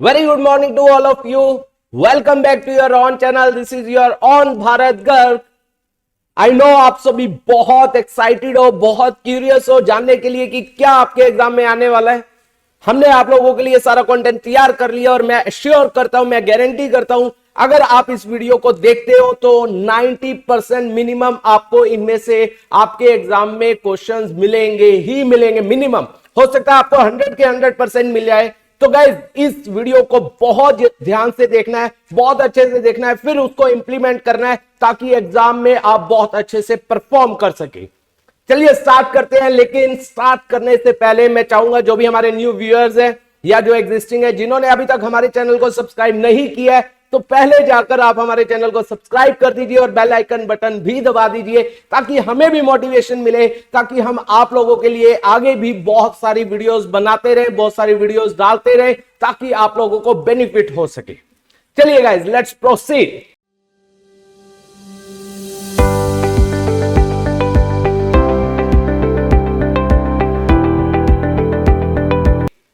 Very good morning to all of you. Welcome back to your own channel. This is your own Bharat गर्व. I know आप सभी बहुत excited हो, बहुत curious हो जानने के लिए कि क्या आपके एग्जाम में आने वाला है. हमने आप लोगों के लिए सारा कंटेंट तैयार कर लिया और मैं एश्योर करता हूं, मैं गारंटी करता हूं, अगर आप इस वीडियो को देखते हो तो 90% मिनिमम आपको इनमें से आपके एग्जाम में क्वेश्चंस मिलेंगे ही मिलेंगे. मिनिमम हो सकता है आपको 100 के 100% मिल जाए. तो गाइज इस वीडियो को बहुत ध्यान से देखना है, बहुत अच्छे से देखना है, फिर उसको इंप्लीमेंट करना है ताकि एग्जाम में आप बहुत अच्छे से परफॉर्म कर सके. चलिए स्टार्ट करते हैं. लेकिन स्टार्ट करने से पहले मैं चाहूंगा जो भी हमारे न्यू व्यूअर्स हैं या जो एग्जिस्टिंग है, जिन्होंने अभी तक हमारे चैनल को सब्सक्राइब नहीं किया है, तो पहले जाकर आप हमारे चैनल को सब्सक्राइब कर दीजिए और बेल आइकन बटन भी दबा दीजिए ताकि हमें भी मोटिवेशन मिले, ताकि हम आप लोगों के लिए आगे भी बहुत सारी वीडियोस बनाते रहे, बहुत सारी वीडियोस डालते रहे ताकि आप लोगों को बेनिफिट हो सके. चलिए गाइस, लेट्स प्रोसीड.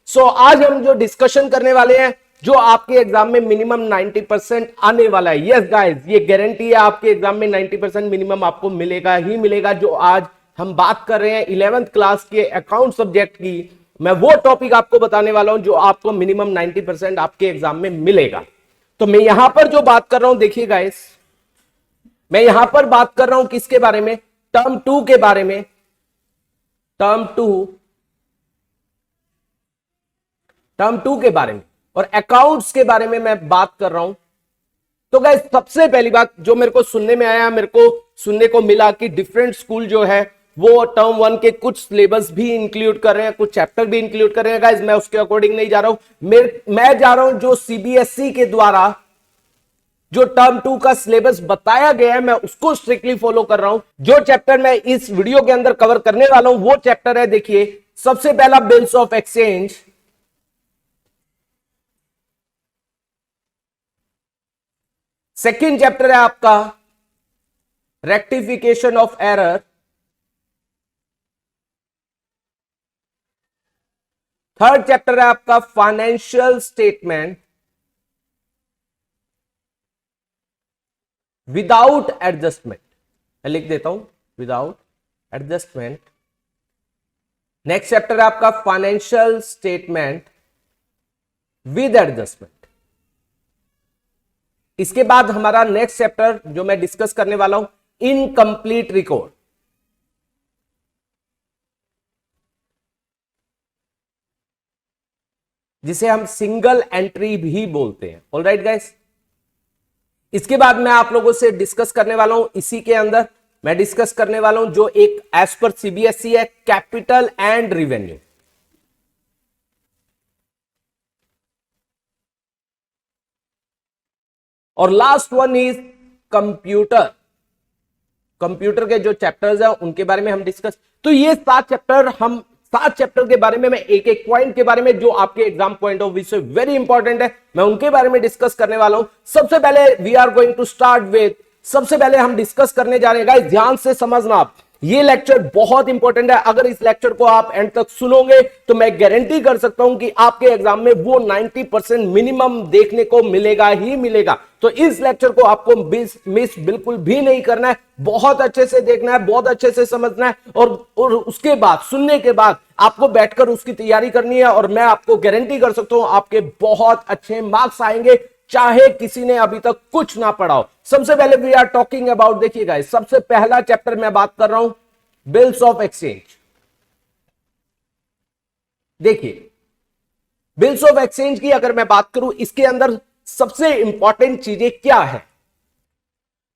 सो आज हम जो डिस्कशन करने वाले हैं, जो आपके एग्जाम में मिनिमम 90% आने वाला है. यस गाइस, ये गारंटी है आपके एग्जाम में 90% मिनिमम आपको मिलेगा ही मिलेगा. जो आज हम बात कर रहे हैं 11th क्लास के अकाउंट सब्जेक्ट की, मैं वो टॉपिक आपको बताने वाला हूं जो आपको मिनिमम 90% आपके एग्जाम में मिलेगा. तो मैं यहां पर जो बात कर रहा हूं, देखिए गाइस, मैं यहां पर बात कर रहा हूं किसके बारे में? टर्म 2 के बारे में. टर्म 2 के बारे में और अकाउंट्स के बारे में मैं बात कर रहा हूं. तो गाइस सबसे पहली बात जो मेरे को सुनने में आया, मेरे को सुनने को मिला कि डिफरेंट स्कूल जो है वो टर्म 1 के कुछ सिलेबस भी इंक्लूड कर रहे हैं, कुछ चैप्टर भी इंक्लूड कर रहे हैं. गाइस मैं उसके अकॉर्डिंग नहीं जा रहा हूं. मैं जा रहा हूं जो सीबीएसई के द्वारा जो टर्म 2 का सिलेबस बताया गया है, मैं उसको स्ट्रिक्टली फॉलो कर रहा हूं. जो चैप्टर मैं इस वीडियो के अंदर कवर करने वाला हूं वो चैप्टर है, देखिए, सबसे पहला bills of exchange. Second chapter है आपका rectification of error. Third chapter है आपका फाइनेंशियल स्टेटमेंट विदाउट एडजस्टमेंट. मैं लिख देता हूं, विदाउट एडजस्टमेंट. नेक्स्ट चैप्टर है आपका फाइनेंशियल स्टेटमेंट विद एडजस्टमेंट. इसके बाद हमारा नेक्स्ट चैप्टर जो मैं डिस्कस करने वाला हूं, इनकंप्लीट रिकॉर्ड. जिसे हम सिंगल एंट्री भी बोलते हैं. ऑलराइट गाइस, इसके बाद मैं आप लोगों से डिस्कस करने वाला हूं, इसी के अंदर मैं डिस्कस करने वाला हूं जो एक एज पर सीबीएसई है, कैपिटल एंड रिवेन्यू. और last one is computer. Computer के जो चैप्टर्स हैं उनके बारे में हम डिस्कस. तो ये 7 चैप्टर के बारे में मैं एक एक पॉइंट के बारे में जो आपके एग्जाम पॉइंट ऑफ व्यू से वेरी इंपॉर्टेंट है, मैं उनके बारे में डिस्कस करने वाला हूं. सबसे पहले we are going to start with, सबसे पहले हम डिस्कस करने जा रहे हैं. गाइस ध्यान से समझना, आप ये लेक्चर बहुत इंपॉर्टेंट है. अगर इस लेक्चर को आप एंड तक सुनोगे तो मैं गारंटी कर सकता हूं कि आपके एग्जाम में वो 90% मिनिमम देखने को मिलेगा ही मिलेगा. तो इस लेक्चर को आपको मिस बिल्कुल भी नहीं करना है. बहुत अच्छे से देखना है, बहुत अच्छे से समझना है और उसके बाद, सुनने के बाद आपको बैठकर उसकी तैयारी करनी है. और मैं आपको गारंटी कर सकता हूं आपके बहुत अच्छे मार्क्स आएंगे, चाहे किसी ने अभी तक कुछ ना पढ़ा हो. सबसे पहले वी आर टॉकिंग अबाउट, देखिए गाइस, सबसे पहला चैप्टर मैं बात कर रहा हूं बिल्स ऑफ एक्सचेंज. देखिए, बिल्स ऑफ एक्सचेंज की अगर मैं बात करूं, इसके अंदर सबसे इंपॉर्टेंट चीजें क्या है,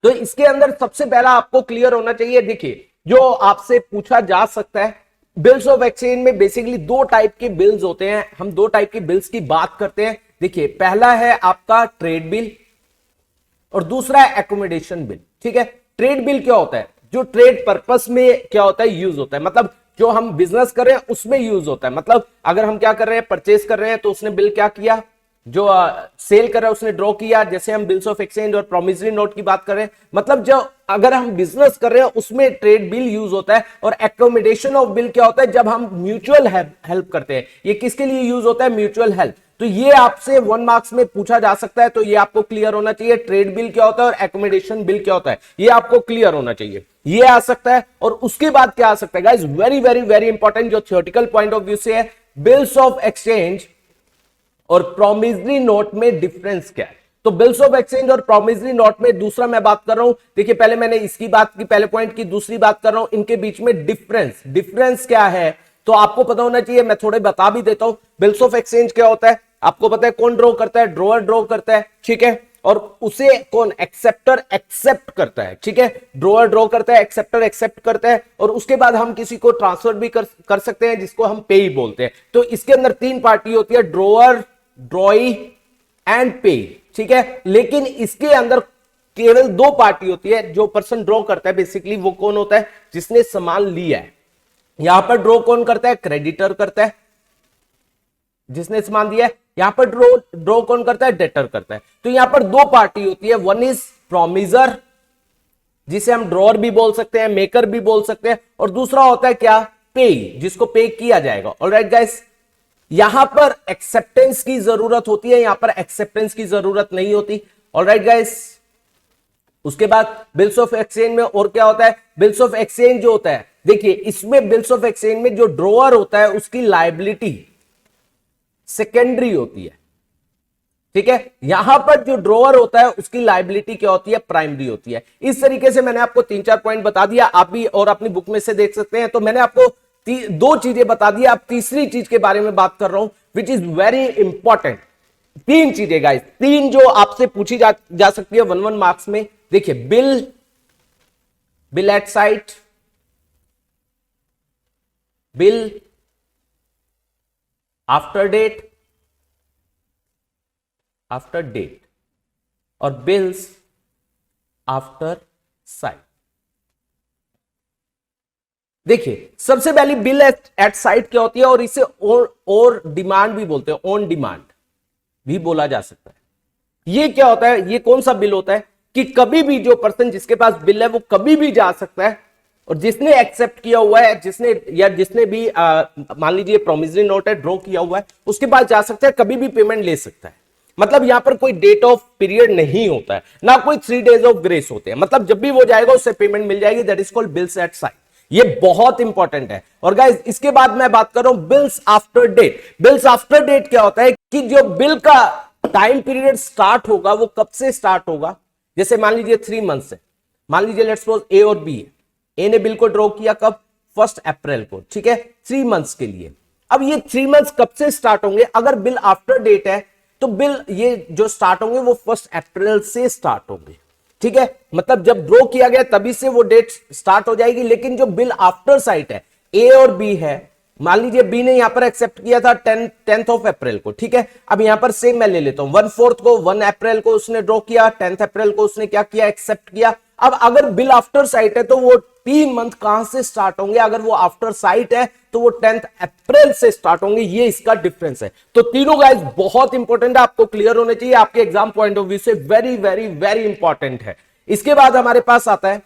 तो इसके अंदर सबसे पहला आपको क्लियर होना चाहिए. देखिए, जो आपसे पूछा जा सकता है, बिल्स ऑफ एक्सचेंज में बेसिकली 2 टाइप के बिल्स होते हैं. हम 2 टाइप के बिल्स की बात करते हैं. देखिए, पहला है आपका ट्रेड बिल और दूसरा है एकोमोडेशन बिल. ठीक है, ट्रेड बिल क्या होता है? जो ट्रेड पर्पस में क्या होता है, यूज होता है. मतलब जो हम बिजनेस कर रहे हैं उसमें यूज होता है. मतलब अगर हम क्या कर रहे हैं, परचेस कर रहे हैं, तो उसने बिल क्या किया, जो सेल कर रहा है उसने ड्रॉ किया. जैसे हम बिल्स ऑफ एक्सचेंज और प्रोमिसरी नोट की बात कर रहे हैं, मतलब जो अगर हम बिजनेस कर रहे हैं उसमें ट्रेड बिल यूज होता है. और एकोमोडेशन ऑफ बिल क्या होता है, जब हम म्यूचुअल हेल्प करते हैं. ये किसके लिए यूज होता है? Mutual help. तो ये आपसे 1 मार्क्स में पूछा जा सकता है, तो ये आपको क्लियर होना चाहिए। ट्रेड बिल क्या होता है और एकोमोडेशन बिल क्या होता है, ये आपको क्लियर होना चाहिए। ये आ सकता है। और उसके बाद क्या आ सकता है guys, very very very important, जो थियोरेटिकल पॉइंट ऑफ व्यू से है, बिल्स ऑफ एक्सचेंज और प्रोमिसरी नोट में डिफरेंस क्या है। तो बिल्स ऑफ एक्सचेंज और प्रोमिसरी नोट में, दूसरा मैं बात कर रहा हूं, देखिए पहले मैंने इसकी बात की, पहले पॉइंट की, दूसरी बात कर रहा हूं, इनके बीच में डिफरेंस क्या है, तो आपको पता होना चाहिए। मैं थोड़े बता भी देता हूं। बिल्स ऑफ एक्सचेंज क्या होता है, आपको पता है कौन ड्रॉ करता है, ड्रॉअर ड्रॉ करता है, ठीक है, और उसे कौन, एक्सेप्टर एक्सेप्ट करता है, ठीक है। ड्रॉअर ड्रॉ करता है, एक्सेप्टर एक्सेप्ट करता है, और उसके बाद हम किसी को ट्रांसफर भी कर सकते हैं, जिसको हम पे बोलते हैं। तो इसके अंदर 3 पार्टी होती है, ड्रॉअर, ड्रॉई एंड पे, ठीक है। लेकिन इसके अंदर केवल 2 पार्टी होती है। जो पर्सन ड्रॉ करता है बेसिकली वो कौन होता है, जिसने सामान लिया है। यहां पर ड्रॉ कौन करता है, क्रेडिटर करता है, जिसने सामान दिया है। यहां पर ड्रॉ कौन करता है, डेटर करता है। तो यहां पर 2 पार्टी होती है, वन इज प्रोमिसर, जिसे हम ड्रॉअर भी बोल सकते हैं, मेकर भी बोल सकते हैं, और दूसरा होता है क्या, पे, जिसको पे किया जाएगा। ऑलराइट गाइस, यहां पर एक्सेप्टेंस की जरूरत होती है, यहां पर एक्सेप्टेंस की जरूरत नहीं होती। ऑलराइट गाइस, उसके बाद बिल्स ऑफ एक्सचेंज में और क्या होता है, बिल्स ऑफ एक्सचेंज जो होता है, देखिए इसमें बिल्स ऑफ एक्सचेंज में जो ड्रॉअर होता है उसकी लायबिलिटी सेकेंडरी होती है, ठीक है। यहां पर जो ड्रॉअर होता है उसकी लायबिलिटी क्या होती है, प्राइमरी होती है। इस तरीके से मैंने आपको 3-4 पॉइंट बता दिया, आप भी और अपनी बुक में से देख सकते हैं। तो मैंने आपको 2 चीजें बता दी, अब तीसरी चीज के बारे में बात कर रहा हूं, विच इज वेरी इंपॉर्टेंट। 3 चीजें गाइस, 3 जो आपसे पूछी जा सकती है 1 मार्क्स में। देखिए, bill at sight, bill after date और बिल्स आफ्टर साइट। देखिए, सबसे पहली बिल एट साइट क्या होती है, और इसे और डिमांड भी बोलते हैं, ऑन डिमांड भी बोला जा सकता है। ये क्या होता है, ये कौन सा बिल होता है कि कभी भी जो पर्सन जिसके पास बिल है वो कभी भी जा सकता है, और जिसने एक्सेप्ट किया हुआ है, जिसने भी मान लीजिए प्रोमिसरी नोट है, ड्रॉ किया हुआ है, उसके पास जा सकता है, कभी भी पेमेंट ले सकता है। मतलब यहां पर कोई डेट ऑफ पीरियड नहीं होता है, ना कोई 3 डेज ऑफ ग्रेस होते हैं। मतलब जब भी वो जाएगा उससे पेमेंट मिल जाएगी, that is called bills at sight. ये बहुत इंपॉर्टेंट है। और गाइस, इसके बाद मैं बात कर रहा हूं bills after date. Bills after date क्या होता है कि जो बिल का टाइम पीरियड स्टार्ट होगा वो कब से स्टार्ट होगा। जैसे मान लीजिए 3 मंथ से, मान लीजिए लेट्स सपोज ए और बी है। ए ने बिल को ड्रॉ किया कब, 1 अप्रैल को, ठीक है, 3 मंथ्स के लिए। अब ये 3 मंथ्स कब से स्टार्ट होंगे, अगर बिल आफ्टर डेट है तो बिल ये जो स्टार्ट होंगे वो 1 अप्रैल से स्टार्ट होंगे, ठीक है। मतलब जब ड्रॉ किया गया तभी से वो डेट स्टार्ट हो जाएगी। लेकिन जो बिल आफ्टर साइट है, ए और बी है, मान लीजिए बी ने यहां पर एक्सेप्ट किया था 10th ऑफ अप्रैल को, ठीक है। अब यहां पर सेम मैं ले लेता हूं, 1/4 को, 1 अप्रैल को उसने ड्रॉ किया, 10th अप्रैल को उसने क्या किया, एक्सेप्ट किया। अब अगर बिल आफ्टर साइट है तो वो 3 मंथ कहां से स्टार्ट होंगे, अगर वो आफ्टर साइट है तो वो 10th अप्रैल से स्टार्ट होंगे। ये इसका डिफरेंस है। तो तीनों गाइस बहुत इंपॉर्टेंट है, आपको क्लियर होने चाहिए, आपके एग्जाम पॉइंट ऑफ व्यू से वेरी वेरी वेरी इंपॉर्टेंट है। इसके बाद हमारे पास आता है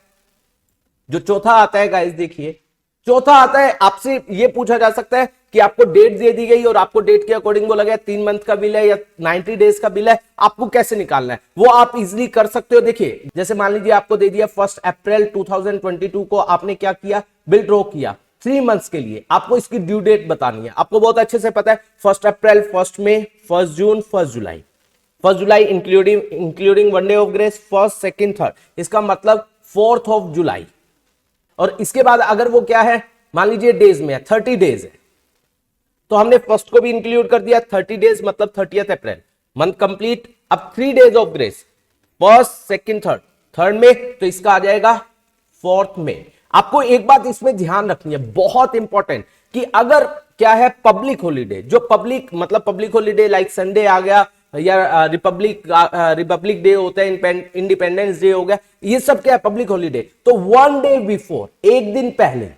जो चौथा आता है गाइस, देखिए चौथा आता है, आपसे ये पूछा जा सकता है कि आपको डेट दे दी गई और आपको डेट के अकॉर्डिंग बोला गया 3 मंथ का बिल है या 90 डेज का बिल है, आपको कैसे निकालना है वो आप इजीली कर सकते हो। देखिए, जैसे मान लीजिए आपको दे दिया 1 अप्रैल 2022 को, आपने क्या किया, बिल ड्रॉ किया 3 मंथ्स के लिए, आपको इसकी ड्यू डेट बतानी है। आपको बहुत अच्छे से पता है, 1 अप्रैल, 1 मई, 1 जून, 1 जुलाई, 1 जुलाई including 1 day of grace, 1st, 2nd, 3rd, इसका मतलब 4th ऑफ जुलाई। और इसके बाद अगर वो क्या है, मान लीजिए डेज में है, 30 डेज है, तो हमने फर्स्ट को भी इंक्लूड कर दिया, 30 डेज मतलब 30th अप्रैल, मंथ कंप्लीट। अब 3 days of grace, 1st, 2nd, 3rd, 3rd में, तो इसका आ जाएगा 4th में। आपको एक बात इसमें ध्यान रखनी है, बहुत इंपॉर्टेंट, कि अगर क्या है पब्लिक हॉलीडे, जो पब्लिक मतलब पब्लिक हॉलीडे लाइक संडे आ गया या रिपब्लिक डे होता है, इंडिपेंडेंस डे हो गया, ये सब क्या है पब्लिक हॉलीडे, तो 1 डे बिफोर, एक दिन पहले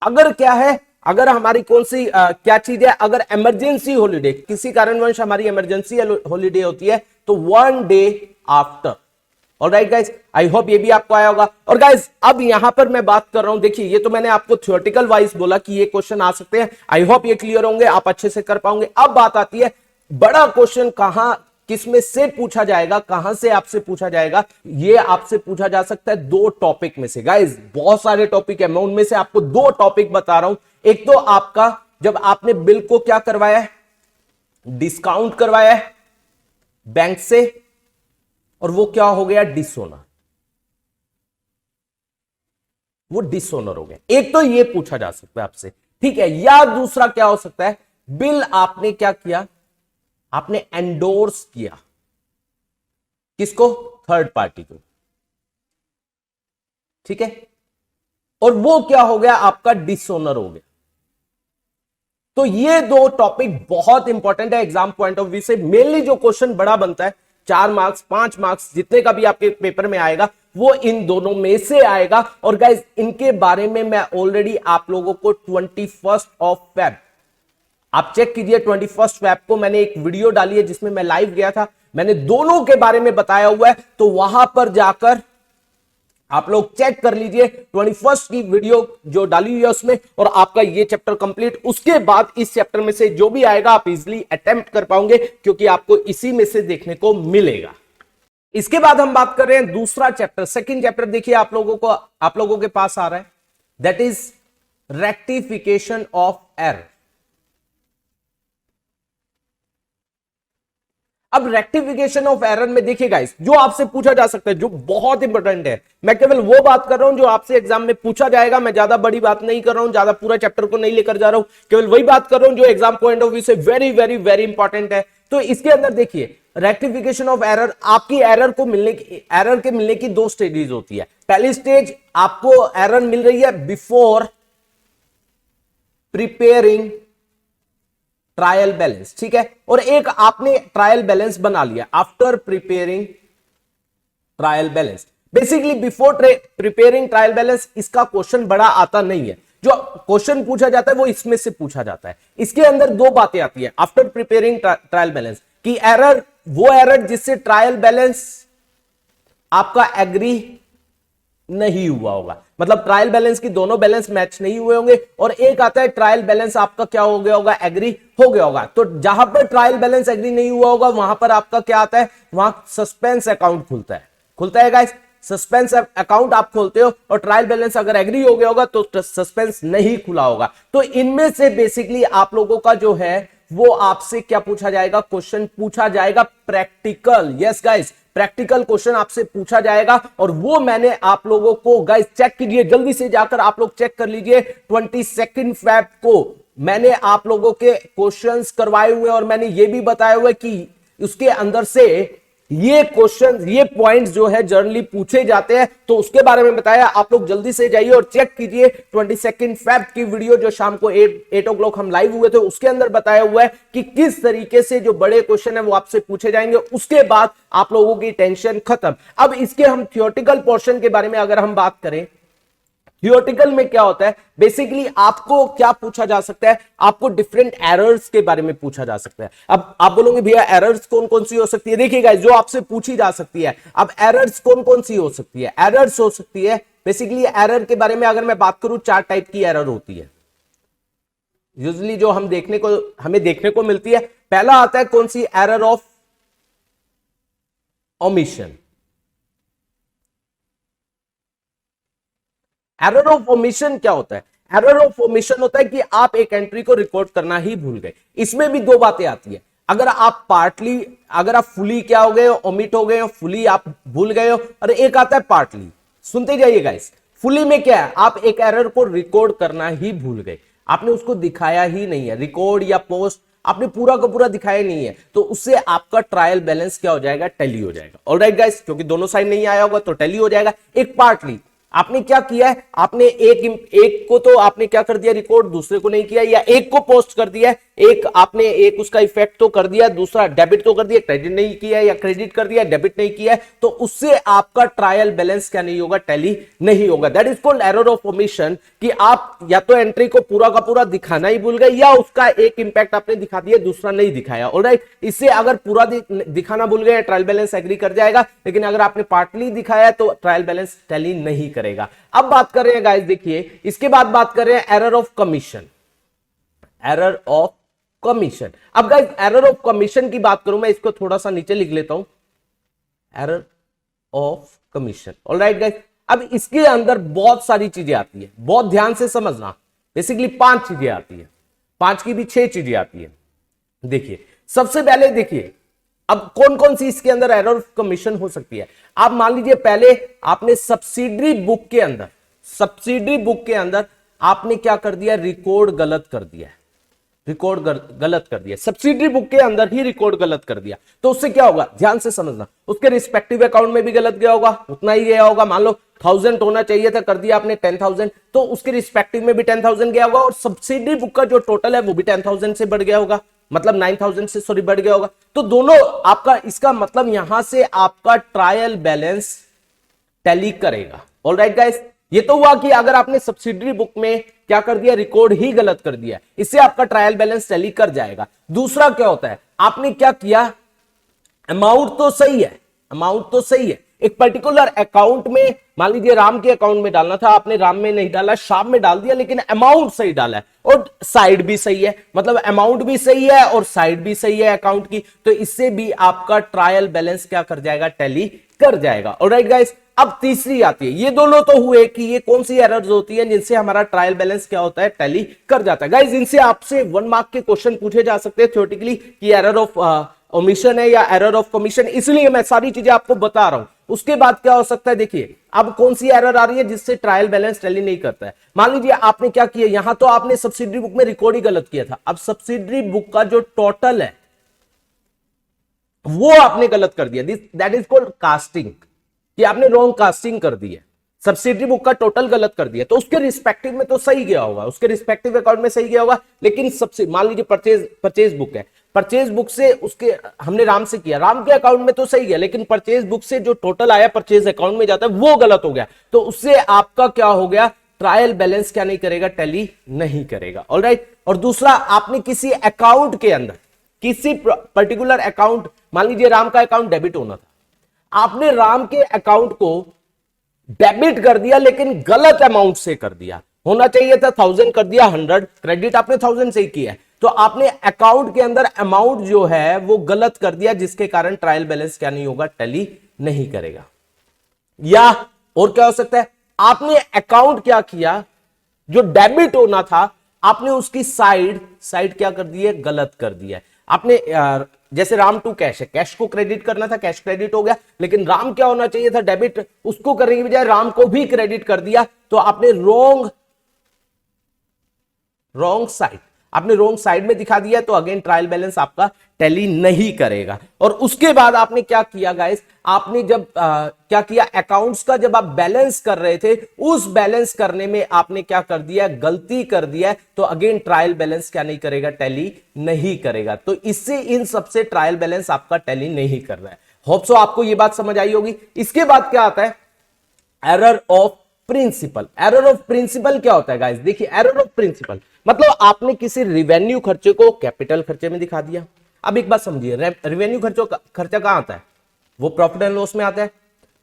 अगर क्या है, अगर हमारी कौन सी क्या चीज है, अगर इमरजेंसी हॉलीडे, किसी कारणवश हमारी इमरजेंसी हॉलीडे होती है, तो 1 day after, alright guys, I hope ये भी आपको आया होगा। और गाइस अब यहां पर मैं बात कर रहा हूं, देखिए ये तो मैंने आपको थ्योरेटिकल वाइज बोला कि ये क्वेश्चन आ सकते हैं, आई होप ये क्लियर होंगे, आप अच्छे से कर पाओगे। अब बात आती है बड़ा क्वेश्चन कहां किसमें से पूछा जाएगा, कहां से आपसे पूछा जाएगा। ये आपसे पूछा जा सकता है दो टॉपिक में से। गाइस बहुत सारे टॉपिक है, मैं उनमें से आपको दो टॉपिक बता रहा हूं। एक तो आपका जब आपने बिल को क्या करवाया है, डिस्काउंट करवाया है बैंक से, और वो क्या हो गया, डिसओनर, वो डिसओनर हो गया। एक तो ये पूछा जा सकता है आपसे, ठीक है। या दूसरा क्या हो सकता है, बिल आपने क्या किया, आपने एंडोर्स किया, किसको, थर्ड पार्टी को, ठीक है, और वो क्या हो गया, आपका डिसओनर हो गया। तो ये दो टॉपिक बहुत इंपॉर्टेंट है एग्जाम पॉइंट ऑफ व्यू से। मेनली जो क्वेश्चन बड़ा बनता है 4 मार्क्स 5 मार्क्स जितने का भी आपके पेपर में आएगा, वो इन दोनों में से आएगा। और गाइज इनके बारे में मैं ऑलरेडी आप लोगों को 21 फेब, आप चेक कीजिए, 21 फेब को मैंने एक वीडियो डाली है जिसमें मैं लाइव गया था, मैंने दोनों के बारे में बताया हुआ है। तो वहां पर जाकर आप लोग चेक कर लीजिए 21 की वीडियो जो डाली हुई है उसमें, और आपका ये चैप्टर कंप्लीट। उसके बाद इस चैप्टर में से जो भी आएगा आप इजीली अटेम्प्ट कर पाओगे, क्योंकि आपको इसी में से देखने को मिलेगा। इसके बाद हम बात कर रहे हैं दूसरा चैप्टर, सेकंड चैप्टर देखिए आप लोगों के पास आ रहा है, that is rectification of error. अब रेक्टिफिकेशन ऑफ एरर में देखिए गाइस, जो आपसे पूछा जा सकता है, जो बहुत इंपॉर्टेंट है, मैं केवल वो बात कर रहा हूं जो आपसे एग्जाम में पूछा जाएगा। मैं ज्यादा बड़ी बात नहीं कर रहा हूं, ज्यादा पूरा चैप्टर को नहीं लेकर जा रहा हूं, केवल वही बात कर रहा हूं जो एग्जाम पॉइंट ऑफ व्यू से वेरी वेरी वेरी इंपॉर्टेंट है। तो इसके अंदर देखिए रेक्टिफिकेशन ऑफ एरर, आपकी एरर के मिलने की दो स्टेजेस होती है। पहली स्टेज, आपको एरर मिल रही है बिफोर प्रिपेयरिंग ट्रायल बैलेंस, ठीक है, और एक आपने ट्रायल बैलेंस बना लिया after preparing trial balance. Basically before preparing trial balance इसका क्वेश्चन बड़ा आता नहीं है, जो क्वेश्चन पूछा जाता है वो इसमें से पूछा जाता है। इसके अंदर दो बातें आती है आफ्टर प्रिपेयरिंग ट्रायल बैलेंस, कि एरर, वो एरर जिससे ट्रायल बैलेंस आपका एग्री नहीं हुआ होगा, मतलब ट्रायल बैलेंस की दोनों बैलेंस मैच नहीं हुए होंगे, और एक आता है ट्रायल बैलेंस आपका क्या हो गया होगा, एग्री हो गया होगा। तो जहां पर ट्रायल बैलेंस एग्री नहीं हुआ होगा वहां पर आपका क्या आता है, वहां सस्पेंस अकाउंट खुलता है गाइस। सस्पेंस अकाउंट आप खोलते हो, और ट्रायल बैलेंस अगर एग्री हो गया होगा तो सस्पेंस नहीं खुला होगा। तो इनमें से बेसिकली आप लोगों का जो है वो आपसे क्या पूछा जाएगा, क्वेश्चन पूछा जाएगा practical. Yes guys, practical question आपसे पूछा जाएगा, और वो मैंने आप लोगों को, गाइस चेक कीजिए, जल्दी से जाकर आप लोग चेक कर लीजिए। 22 फेब को मैंने आप लोगों के क्वेश्चंस करवाए हुए, और मैंने ये भी बताया हुआ है कि उसके अंदर से ये क्वेश्चन, ये पॉइंट्स जो है जनरली पूछे जाते हैं, तो उसके बारे में बताया। आप लोग जल्दी से जाइए और चेक कीजिए 22 फेब की वीडियो जो शाम को 8 o'clock हम लाइव हुए थे, उसके अंदर बताया हुआ है कि किस तरीके से जो बड़े क्वेश्चन है वो आपसे पूछे जाएंगे। उसके बाद आप लोगों की टेंशन खत्म। अब इसके हम थियोरेटिकल पोर्शन के बारे में अगर हम बात करें, थियोरेटिकल में क्या होता है, बेसिकली आपको क्या पूछा जा सकता है, आपको डिफरेंट एरर्स के बारे में पूछा जा सकता है। अब आप बोलोगे भैया एरर्स कौन कौन सी हो सकती है, देखिएगा जो आपसे पूछी जा सकती है। अब एरर्स कौन कौन सी हो सकती है, एरर्स हो सकती है बेसिकली, एरर के बारे में अगर मैं बात करूं 4 टाइप की एरर होती है यूजुअली, जो हमें देखने को मिलती है। पहला आता है कौन सी, error of omission. Error of omission क्या होता है, एरर ऑफ ओमिशन होता है कि आप एक एंट्री को रिकॉर्ड करना ही भूल गए। इसमें भी दो बातें आती है, अगर आप फुली क्या हो गए हो, ओमिट हो गए हो, फुली आप भूल गए हो, और एक आता है पार्टली। सुनते जाइए गाइस, फुली में क्या है, आप एक एरर को रिकॉर्ड करना ही भूल गए, आपने उसको दिखाया ही नहीं है, रिकॉर्ड या पोस्ट आपने पूरा का पूरा दिखाया नहीं है, तो उससे आपका ट्रायल बैलेंस क्या हो जाएगा, टैली हो जाएगा। ऑलराइट गाइस, क्योंकि दोनों साइड नहीं आया होगा तो टैली हो जाएगा। एक पार्टली, आपने क्या किया है, आपने एक को तो आपने क्या कर दिया रिकॉर्ड, दूसरे को नहीं किया, या एक को पोस्ट कर दिया है, एक आपने एक उसका इफेक्ट तो कर दिया, दूसरा डेबिट तो कर दिया, क्रेडिट नहीं किया, या क्रेडिट कर दिया डेबिट नहीं किया, तो उससे आपका ट्रायल बैलेंस क्या नहीं होगा, टैली नहीं होगा। That is called error of omission, कि आप या तो एंट्री को पूरा का पूरा दिखाना ही भूल गए, या उसका एक इंपैक्ट आपने दिखा दिया, दूसरा नहीं दिखाया। ऑलराइट, इससे अगर पूरा दिखाना भूल गए ट्रायल बैलेंस एग्री कर जाएगा, लेकिन अगर आपने पार्टली दिखाया तो ट्रायल बैलेंस टैली नहीं करेगा। अब बात कर रहे हैं गाइस, देखिए इसके बाद बात कर रहे हैं error of commission. Error of commission, अब गाइस एरर ऑफ कमीशन की बात करूं, मैं इसको थोड़ा सा नीचे लिख लेता हूं, error of commission. Alright guys, अब इसके अंदर बहुत सारी चीजें आती है, बहुत ध्यान से समझना। बेसिकली 5 चीजें आती है, 5 की भी 6 चीजें आती है। देखिए सबसे पहले देखिए, अब कौन कौन सी इसके अंदर एरर ऑफ कमीशन हो सकती है। आप मान लीजिए पहले आपने सब्सिडरी बुक के अंदर, सब्सिडरी बुक के अंदर आपने क्या कर दिया, रिकॉर्ड गलत कर दिया, रिकॉर्ड गलत कर दिया, सब्सिडरी बुक के अंदर ही रिकॉर्ड गलत कर दिया, तो उससे क्या होगा, ध्यान से समझना, उसके रिस्पेक्टिव अकाउंट में भी गलत गया होगा, उतना ही गया होगा। मान लो 1000 होना चाहिए था, कर दिया आपने 10,000, तो उसके रिस्पेक्टिव में भी 10,000 गया होगा, और सब्सिडरी बुक का जो टोटल है वो भी 10,000 से बढ़ गया होगा, मतलब 9,000 से सॉरी बढ़ गया होगा। तो दोनों आपका, इसका मतलब यहां से आपका ट्रायल बैलेंस टैली करेगा। ऑलराइट गाइस, ये तो हुआ कि अगर आपने सब्सिडरी बुक में क्या कर दिया, रिकॉर्ड ही गलत कर दिया, इससे आपका ट्रायल बैलेंस टैली कर जाएगा। दूसरा क्या होता है, आपने क्या किया, अमाउंट तो सही है, अमाउंट तो सही है, एक पर्टिकुलर अकाउंट में, मान लीजिए राम के अकाउंट में डालना था, आपने राम में नहीं डाला, श्याम में डाल दिया, लेकिन अमाउंट सही डाला है और साइड भी सही है, मतलब अमाउंट भी सही है और साइड भी सही है अकाउंट की, तो इससे भी आपका ट्रायल बैलेंस क्या कर जाएगा, टैली कर जाएगा। ऑलराइट गाइस, अब तीसरी आती है, ये दोनों तो हुए कि ये कौन सी एरर्स होती है जिनसे हमारा ट्रायल बैलेंस क्या होता है, टैली कर जाता है। गाइस इनसे आपसे 1 मार्क के क्वेश्चन पूछे जा सकते हैं थ्योरेटिकली, कि एरर ऑफ ओमिशन है या एरर ऑफ कमीशन, इसलिए मैं सारी चीजें आपको बता रहा हूं। उसके बाद क्या हो सकता है, देखिए अब कौन सी एरर आ रही है जिससे ट्रायल बैलेंस टैली नहीं करता है। मान लीजिए आपने क्या किया, यहां तो आपने सब्सिडरी बुक में रिकॉर्ड ही गलत किया था, अब सब्सिडरी बुक का जो टोटल है वो आपने गलत कर दिया, दैट इज कॉल्ड कास्टिंग, कि आपने रॉन्ग कास्टिंग कर दी है, सब्सिडरी बुक का टोटल गलत कर दिया, तो उसके रिस्पेक्टिव में तो सही गया होगा, उसके रिस्पेक्टिव अकाउंट में सही गया होगा, लेकिन सबसे मान लीजिए परचेज बुक है, परचेज बुक से उसके हमने राम से किया, राम के अकाउंट में तो सही गया, लेकिन परचेज बुक से जो टोटल आया परचेज अकाउंट में जाता है वो गलत हो गया, तो उससे आपका क्या हो गया, ट्रायल बैलेंस क्या नहीं करेगा, टैली नहीं करेगा। ऑलराइट, और दूसरा आपने किसी अकाउंट के अंदर, किसी पर्टिकुलर अकाउंट, मान लीजिए राम का अकाउंट डेबिट होना था, आपने राम के अकाउंट को डेबिट कर दिया लेकिन गलत अमाउंट से कर दिया, होना चाहिए था 1000 कर दिया 100, क्रेडिट आपने 1000 से ही किया है, तो आपने अकाउंट के अंदर अमाउंट जो है वो गलत कर दिया, जिसके कारण ट्रायल बैलेंस क्या नहीं होगा, टैली नहीं करेगा। या और क्या हो सकता है, आपने अकाउंट क्या किया, जो डेबिट होना था आपने उसकी साइड क्या कर दी है, गलत कर दिया। आपने जैसे राम टू कैश है, कैश को क्रेडिट करना था, कैश क्रेडिट हो गया, लेकिन राम क्या होना चाहिए था, डेबिट, उसको करने की बजाय राम को भी क्रेडिट कर दिया, तो आपने रॉन्ग साइड में दिखा दिया, तो अगेन ट्रायल बैलेंस आपका टैली नहीं करेगा। और उसके बाद आपने क्या किया गाइस, आपने जब क्या किया, अकाउंट्स का जब आप बैलेंस कर रहे थे, उस बैलेंस करने में आपने क्या कर दिया, गलती कर दिया, तो अगेन ट्रायल बैलेंस क्या नहीं करेगा, टैली नहीं करेगा। तो इससे इन सबसे ट्रायल बैलेंस आपका टैली नहीं कर रहा है। होप सो आपको यह बात समझ आई होगी। इसके बाद क्या आता है, error of principle. Error of principle क्या होता है गाइस, देखिए एरर ऑफ प्रिंसिपल मतलब आपने किसी रिवेन्यू खर्चे को कैपिटल खर्चे में दिखा दिया। अब एक बात समझिए, रिवेन्यू खर्चा कहां आता है, वो प्रॉफिट एंड लॉस में आता है,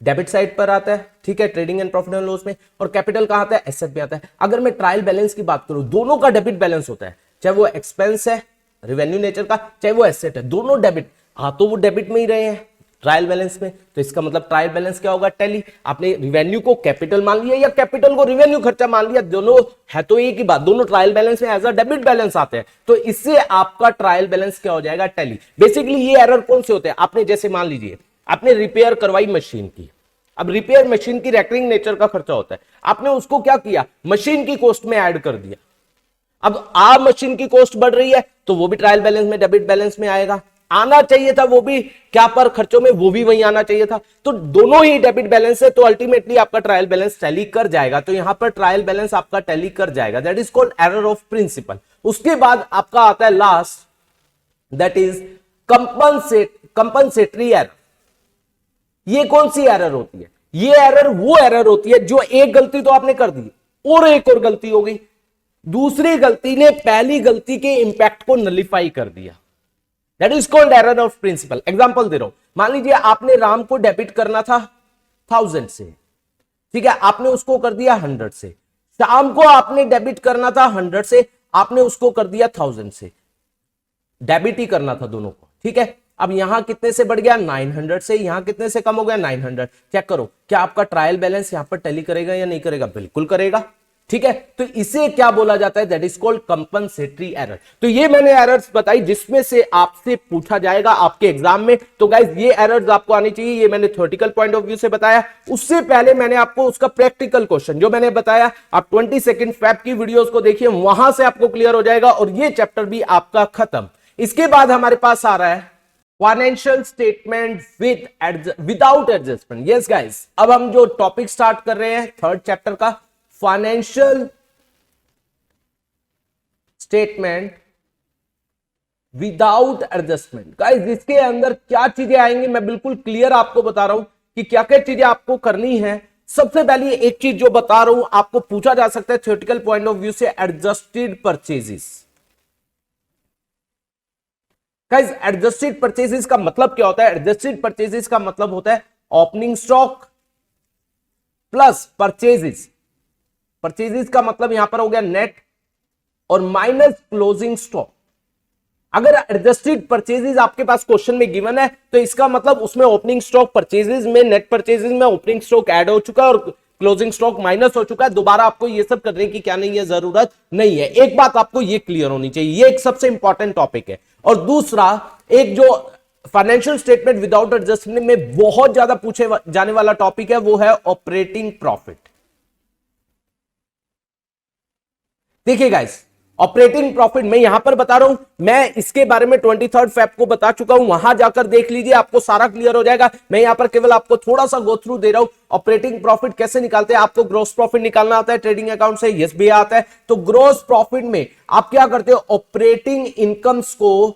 डेबिट साइड पर आता है, ठीक है, trading and profit and loss में, और कैपिटल कहां आता है, एसेट में आता है। अगर मैं ट्रायल बैलेंस की बात करूं, दोनों का डेबिट बैलेंस होता है, चाहे वो एक्सपेंस है रेवेन्यू नेचर का, चाहे वो एसेट है, दोनों डेबिट, तो वो डेबिट में ही रहे हैं ट्रायल बैलेंस में, तो इसका मतलब ट्रायल बैलेंस क्या होगा, टैली। आपने रिवेन्यू को कैपिटल मान लिया या कैपिटल को रिवेन्यू खर्चा मान लिया, दोनों है तो एक ही बात, दोनों ट्रायल बैलेंस में एज अ डेबिट बैलेंस आते हैं, तो इससे आपका ट्रायल बैलेंस क्या हो जाएगा, टैली। बेसिकली ये एरर कौन से होते हैं, आपने जैसे मान लीजिए आपने रिपेयर करवाई मशीन की, अब रिपेयर मशीन की रेकरिंग नेचर का खर्चा होता है, आपने उसको क्या किया, मशीन की कॉस्ट में ऐड कर दिया। अब मशीन की कॉस्ट बढ़ रही है तो वो भी ट्रायल बैलेंस में, डेबिट बैलेंस में आएगा, आना चाहिए था वो भी क्या पर खर्चों में, वो भी वहीं आना चाहिए था, तो दोनों ही डेबिट बैलेंस है, तो अल्टीमेटली आपका ट्रायल बैलेंस टैली कर जाएगा। तो यहां पर ट्रायल बैलेंस आपका टैली कर जाएगा, that is called error of principle. उसके बाद आपका आता है last, that is compensatory error. ये कौन सी एरर होती है? ये एरर वो एरर होती है जो एक गलती तो आपने कर दी और एक और गलती हो गई, दूसरी गलती ने पहली गलती के इंपैक्ट को नलिफाई कर दिया। That is called error of principle. Example दे रहा हूं, मान लीजिए आपने राम को डेबिट करना था 1000 से, ठीक है, आपने उसको कर दिया 100 से। श्याम को आपने डेबिट करना था 100 से, आपने उसको कर दिया 1000 से। डेबिट ही करना था दोनों को, ठीक है। अब यहां कितने से बढ़ गया? 900 से। यहां कितने से कम हो गया? 900। चेक करो क्या आपका ट्रायल बैलेंस यहां पर टैली करेगा या नहीं करेगा? बिल्कुल करेगा, ठीक है। तो इसे क्या बोला जाता है? That is called compensatory error. तो ये मैंने एरर्स बताई जिसमें से आपसे पूछा जाएगा आपके एग्जाम में। तो गाइस ये एरर्स आपको आनी चाहिए। ये मैंने थ्योरेटिकल पॉइंट ऑफ व्यू से बताया। उससे पहले मैंने आपको उसका प्रैक्टिकल क्वेश्चन जो मैंने बताया, आप 22 फेब की वीडियोस को देखिए, वहां से आपको क्लियर हो जाएगा और ये चैप्टर भी आपका खत्म। इसके बाद हमारे पास आ रहा है financial statement without adjustment. Yes guys, अब हम जो टॉपिक स्टार्ट कर रहे हैं थर्ड चैप्टर का, financial statement without adjustment. Guys इसके अंदर क्या चीजें आएंगी मैं बिल्कुल क्लियर आपको बता रहा हूं कि क्या क्या चीजें आपको करनी है। सबसे पहले एक चीज जो बता रहा हूं, आपको पूछा जा सकता है थ्योरेटिकल पॉइंट ऑफ व्यू से, adjusted purchases. Guys adjusted purchases का मतलब क्या होता है? एडजस्टेड परचेजेस का मतलब होता है opening stock plus purchases. Purchases का मतलब यहां पर हो गया नेट और माइनस क्लोजिंग स्टॉक। अगर एडजस्टेड परचेजेस आपके पास क्वेश्चन में गिवन है तो इसका मतलब उसमें ओपनिंग स्टॉक परचेजेस में, नेट परचेजेस में ओपनिंग स्टॉक ऐड हो चुका है और क्लोजिंग स्टॉक माइनस हो चुका है। दोबारा आपको ये सब करने की क्या नहीं है, जरूरत नहीं है। एक बात आपको ये क्लियर होनी चाहिए, ये एक सबसे इंपॉर्टेंट टॉपिक है। और दूसरा, एक जो फाइनेंशियल स्टेटमेंट विदाउट एडजस्टमेंट में बहुत ज्यादा पूछे जाने वाला टॉपिक है वो है ऑपरेटिंग प्रॉफिट। देखिए गाइस, ऑपरेटिंग प्रॉफिट मैं यहां पर बता रहा हूं, मैं इसके बारे में 23 फेब को बता चुका हूं, वहां जाकर देख लीजिए, आपको सारा क्लियर हो जाएगा। मैं यहां पर केवल आपको थोड़ा सा गो थ्रू दे रहा हूं। ऑपरेटिंग प्रॉफिट कैसे निकालते हैं? आपको ग्रोस प्रॉफिट निकालना आता है ट्रेडिंग अकाउंट से, यस भी आता है। तो ग्रोस प्रॉफिट में आप क्या करते हो? ऑपरेटिंग इनकम्स को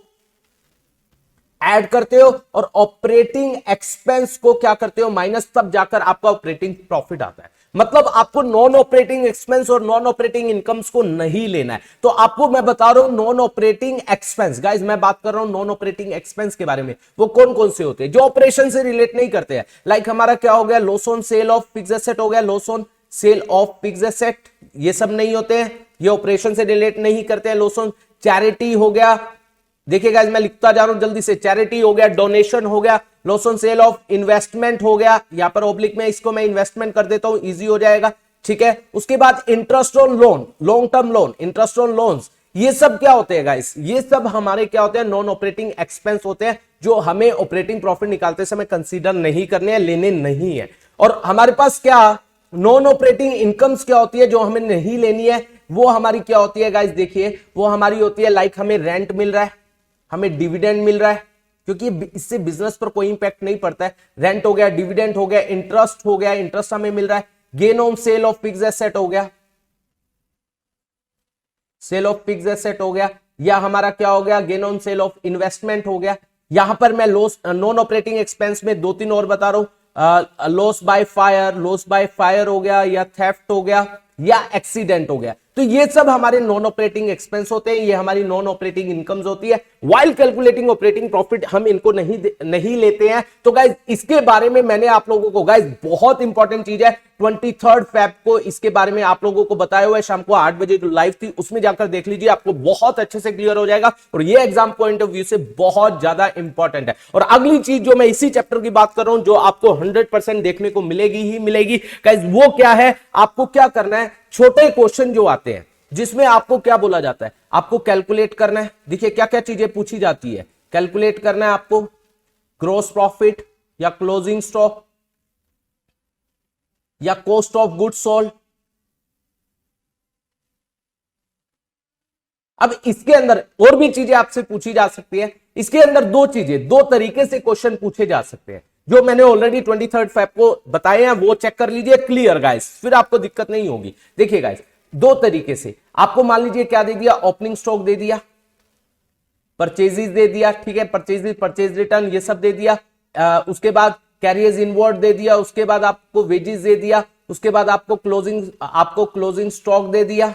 ऐड करते हो और ऑपरेटिंग एक्सपेंस को क्या करते हो? माइनस, तब जाकर आपका ऑपरेटिंग प्रॉफिट आता है। मतलब आपको नॉन ऑपरेटिंग एक्सपेंस और नॉन ऑपरेटिंग इनकम्स को नहीं लेना है। तो आपको मैं बता रहा हूं नॉन ऑपरेटिंग एक्सपेंस, गाइस मैं बात कर रहा हूं नॉन ऑपरेटिंग एक्सपेंस के बारे में। वो कौन कौन से होते हैं? जो ऑपरेशन से रिलेट नहीं करते हैं। लाइक हमारा क्या हो गया? Loss on sale of fixed asset हो गया, loss on sale of fixed asset, ये सब नहीं होते हैं, ये ऑपरेशन से रिलेट नहीं करते हैं। लॉस ऑन चैरिटी हो गया, देखिए गाइस मैं लिखता जा रहा हूं जल्दी से, चैरिटी हो गया, डोनेशन हो गया, loss on sale of investment हो गया, यहां पर ओब्लिक में इसको मैं इन्वेस्टमेंट कर देता हूं, इजी हो जाएगा, ठीक है। उसके बाद interest on loan, long term loan, interest on loans, ये सब क्या होते हैं गाइस? ये सब हमारे क्या होते हैं? नॉन ऑपरेटिंग एक्सपेंस होते हैं, जो हमें ऑपरेटिंग प्रॉफिट निकालते समय कंसीडर नहीं करने हैं, लेने नहीं है। और हमारे पास क्या नॉन ऑपरेटिंग इनकम्स क्या होती है जो हमें नहीं लेनी है? वो हमारी क्या होती है गाइस? देखिए वो हमारी होती है लाइक हमें रेंट मिल रहा है, हमें डिविडेंड मिल रहा है, क्योंकि इससे बिजनेस पर कोई इंपैक्ट नहीं पड़ता है। रेंट हो गया, डिविडेंड हो गया, इंटरेस्ट हो गया, इंटरेस्ट हमें मिल रहा है। Gain on sale of fixed asset हो गया, सेल ऑफ फिक्स्ड एसेट हो गया, या हमारा क्या हो गया? Gain on sale of investment हो गया। यहां पर मैं लॉस नॉन ऑपरेटिंग एक्सपेंस में 2-3 और बता रहा हूं, loss by fire, loss by fire हो गया, या थेफ्ट हो गया, या एक्सीडेंट हो गया। तो ये सब हमारे नॉन ऑपरेटिंग एक्सपेंस होते हैं, ये हमारी नॉन ऑपरेटिंग इनकम्स होती है। व्हाइल कैलकुलेटिंग ऑपरेटिंग प्रॉफिट हम इनको नहीं लेते हैं। तो गाइज इसके बारे में मैंने आप लोगों को, गाइज बहुत इंपॉर्टेंट चीज है, 23 फेब को इसके बारे में आप लोगों को बताया हुआ है, शाम को 8 बजे जो लाइव थी उसमें जाकर देख लीजिए, आपको बहुत अच्छे से क्लियर हो जाएगा। और ये एग्जाम पॉइंट ऑफ व्यू से बहुत ज्यादा इंपॉर्टेंट है। और अगली चीज जो मैं इसी चैप्टर की बात कर रहा हूं, जो आपको 100% देखने को मिलेगी ही मिलेगी गाइज, वो क्या है? आपको क्या करना है? छोटे क्वेश्चन जो आते हैं जिसमें आपको क्या बोला जाता है? आपको कैलकुलेट करना है। देखिए क्या क्या चीजें पूछी जाती है, कैलकुलेट करना है आपको ग्रॉस प्रॉफिट, या क्लोजिंग स्टॉक, या कॉस्ट ऑफ गुड्स सोल्ड। अब इसके अंदर और भी चीजें आपसे पूछी जा सकती है। इसके अंदर दो चीजें, दो तरीके से क्वेश्चन पूछे जा सकते हैं, जो मैंने ऑलरेडी 23 फेब को बताए हैं, वो चेक कर लीजिए। क्लियर गाइस, फिर आपको दिक्कत नहीं होगी। देखिए गाइस, दो तरीके से। आपको मान लीजिए क्या दे दिया, ओपनिंग स्टॉक दे दिया, परचेजेस दे दिया, ठीक है, परचेजेस, परचेज रिटर्न ये सब दे दिया, उसके बाद कैरियर्स इनवर्ड दे दिया, उसके बाद आपको वेजेस दे दिया, उसके बाद आपको क्लोजिंग स्टॉक दे दिया,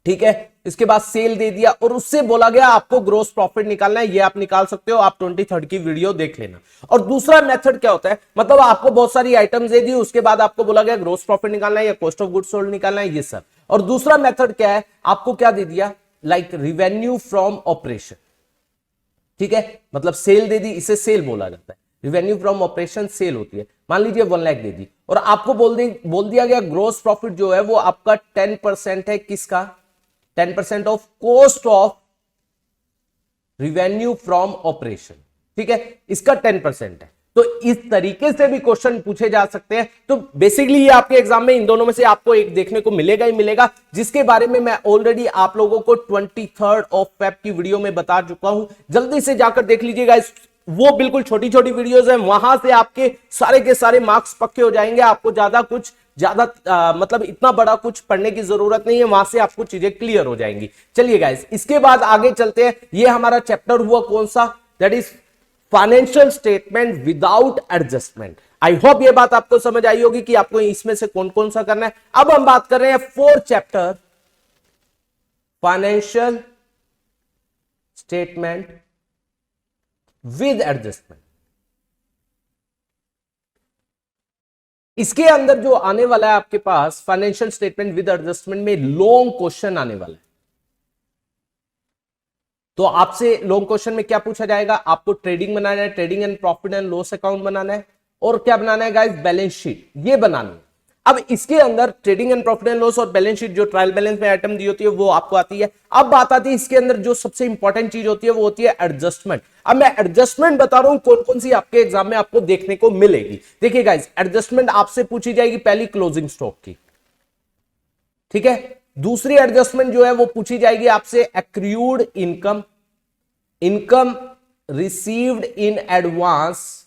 ठीक है, इसके बाद सेल दे दिया, और उससे बोला गया आपको ग्रोस प्रॉफिट निकालना है। ये आप निकाल सकते हो, आप 23rd की वीडियो देख लेना। और दूसरा मेथड क्या होता है, मतलब आपको बहुत सारी आइटम्स दे दी, उसके बाद आपको बोला गया ग्रोस प्रॉफिट निकालना है या कॉस्ट ऑफ गुड्स सोल्ड निकालना है, ये सब। और दूसरा मेथड क्या है, आपको क्या दे दिया, लाइक रिवेन्यू फ्रॉम ऑपरेशन, ठीक है, मतलब सेल दे दी, इसे सेल बोला जाता है, रिवेन्यू फ्रॉम ऑपरेशन सेल होती है। मान लीजिए 1 लाख दे दी, और आपको बोल दिया गया ग्रोस प्रॉफिट जो है वो आपका 10% है, किसका, 10% of cost of revenue from operation, ठीक है, इसका 10% है। तो इस तरीके से भी क्वेश्चन पूछे जा सकते हैं। तो बेसिकली ये आपके एग्जाम में इन दोनों में से आपको एक देखने को मिलेगा ही मिलेगा, जिसके बारे में मैं ऑलरेडी आप लोगों को 23rd ऑफ फेब की वीडियो में बता चुका हूं। जल्दी से जाकर देख लीजिएगा, वो बिल्कुल छोटी छोटी वीडियोस हैं, वहां से आपके सारे के सारे मार्क्स पक्के हो जाएंगे। आपको मतलब इतना बड़ा कुछ पढ़ने की जरूरत नहीं है, वहां से आपको चीजें क्लियर हो जाएंगी। चलिए गाइस, इसके बाद आगे चलते हैं। ये हमारा चैप्टर हुआ कौन सा, that is financial statement without adjustment. I hope ये बात आपको समझ आई होगी कि आपको इसमें से कौन कौन सा करना है। अब हम बात कर रहे हैं 4th chapter, financial statement with adjustment. इसके अंदर जो आने वाला है आपके पास फाइनेंशियल स्टेटमेंट विद एडजस्टमेंट में लॉन्ग क्वेश्चन आने वाला है। तो आपसे लॉन्ग क्वेश्चन में क्या पूछा जाएगा, आपको ट्रेडिंग बनाना है, trading and profit and loss account बनाना है, और क्या बनाना है गाइस, बैलेंस शीट, ये बनानी है। अब इसके अंदर trading and profit and loss और बैलेंस शीट जो ट्रायल बैलेंस में आइटम दी होती है वो आपको आती है। अब बात आती है इसके अंदर जो सबसे इंपॉर्टेंट चीज होती है वो होती है एडजस्टमेंट। अब मैं एडजस्टमेंट बता रहा हूं कौन कौन सी आपके एग्जाम में आपको देखने को मिलेगी। देखिए गाइस, एडजस्टमेंट आपसे पूछी जाएगी पहली क्लोजिंग स्टॉक की, ठीक है। दूसरी एडजस्टमेंट जो है वो पूछी जाएगी आपसे accrued income, income received in advance,